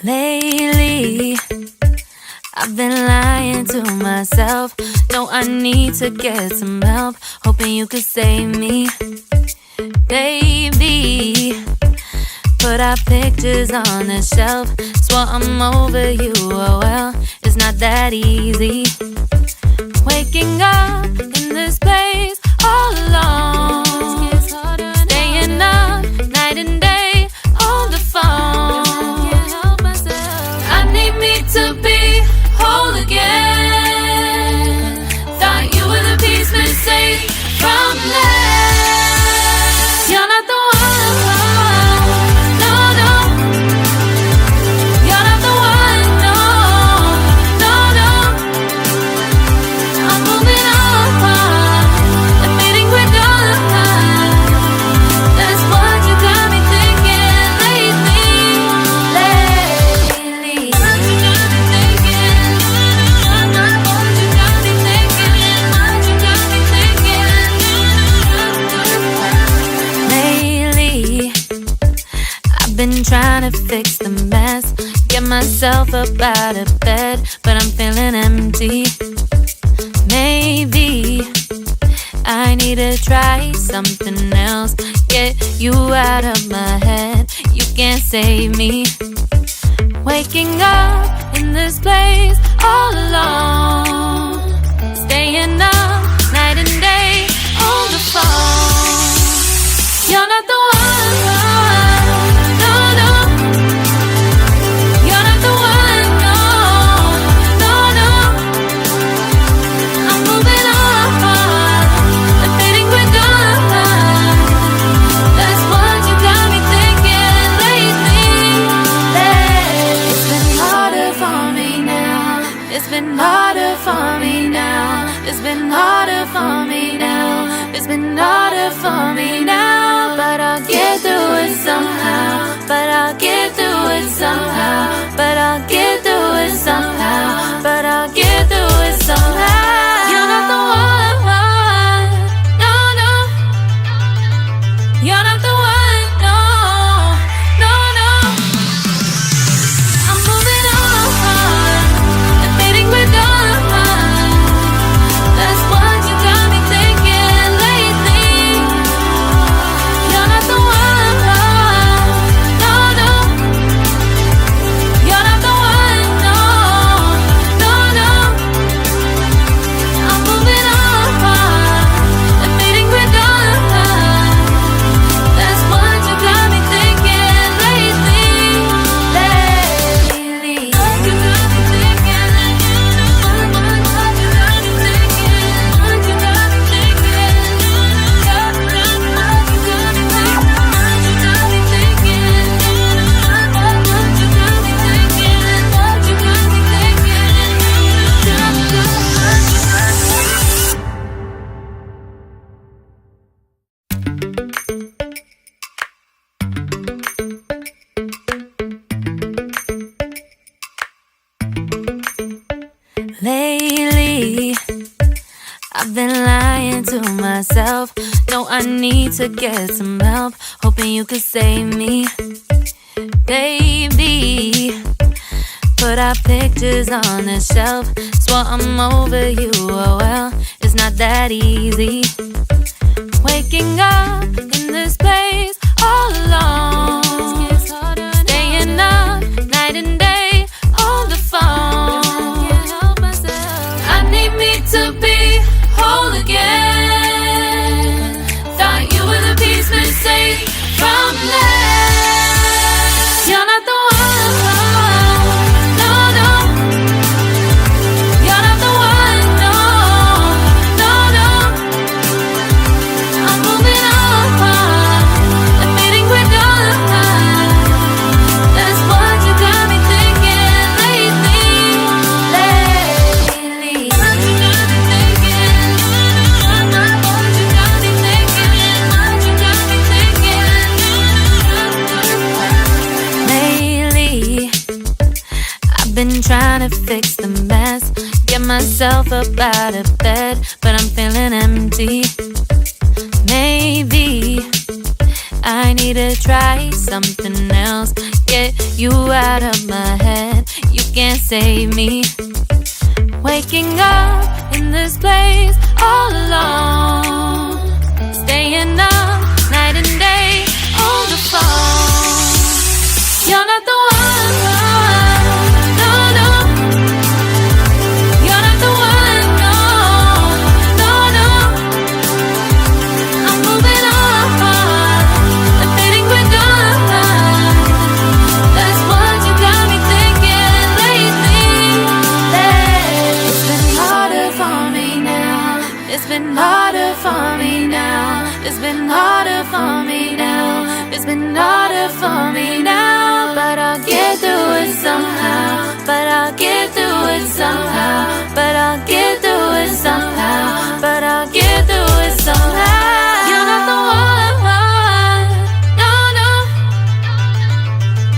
Lately, I've been lying to myself. No, I need to get some help. Hoping you could save me, baby. Put our pictures on the shelf. Swore I'm over you, oh well, it's not that easy. Waking up in this place all alone, staying up night and day on the phone. I need me to be whole again. Thought you were the piece missing from left. You're not the one, no, no. You're not the one, no, no, no. I'm moving on, admitting we're done. That's what you got me thinking lately. What you got me thinking? What you got me thinking? What you got me thinking? Lately, I've been trying to fix the mess, get myself up out of bed, but I'm feeling empty. Maybe I need to try something else, get you out of my head. You can't save me. Waking up in this place all alone, staying up night and day on the phone. You're not the one, no, no. You're not the one, no, no, no. I'm moving on, admitting we're done. That's what you got me thinking lately. It's been harder for me now. It's been harder for me now. It's been harder for me now. It's been harder for me now. But I'll get through it somehow. But I'll get through it somehow. But I'll get through it somehow. But I'll get through it somehow. You're not the one, no, no. You're not the one, no, no, no. I'm moving on, admitting we're done. That's what you got me thinking lately. You're not the one, no, no. You're not the one, no, no, no. I'm moving on, admitting we're done. That's what you got me thinking lately. What you got me thinking? What you got me thinking? What you got me thinking? What you got me thinking? What you got me thinking? What you got me thinking? What you got me Lately, I've been lying to myself. No, I need to get some help. Hoping you could save me, baby. Put our pictures on the shelf. Swore I'm over you, oh well, it's not that easy. Waking up in this place all alone, staying up night and day on the phone. I need me to be whole again. Thought you were the piece missing from left. You're not the one, no, no. You're not the one, no, no, no. I'm moving on, admitting we're done. That's what you got me thinking lately. What you got me thinking? myself up out of bed, but I'm feeling empty. Maybe I need to try something else. Get you out of my head, you can't save me. Waking up in this place all alone, staying up night and day on the phone. You're not the one, no, no. You're not the one, no, no, no. I'm moving on, I'm fading quick on. That's what you got me thinking lately. It's been harder for me now. It's been harder for me now. It's been harder for me now. It's been harder for me now. But I'll get through it somehow. But I'll get through it somehow. But I'll get through it somehow. But I'll get through it somehow. You're not the one. No, no.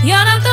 You're not the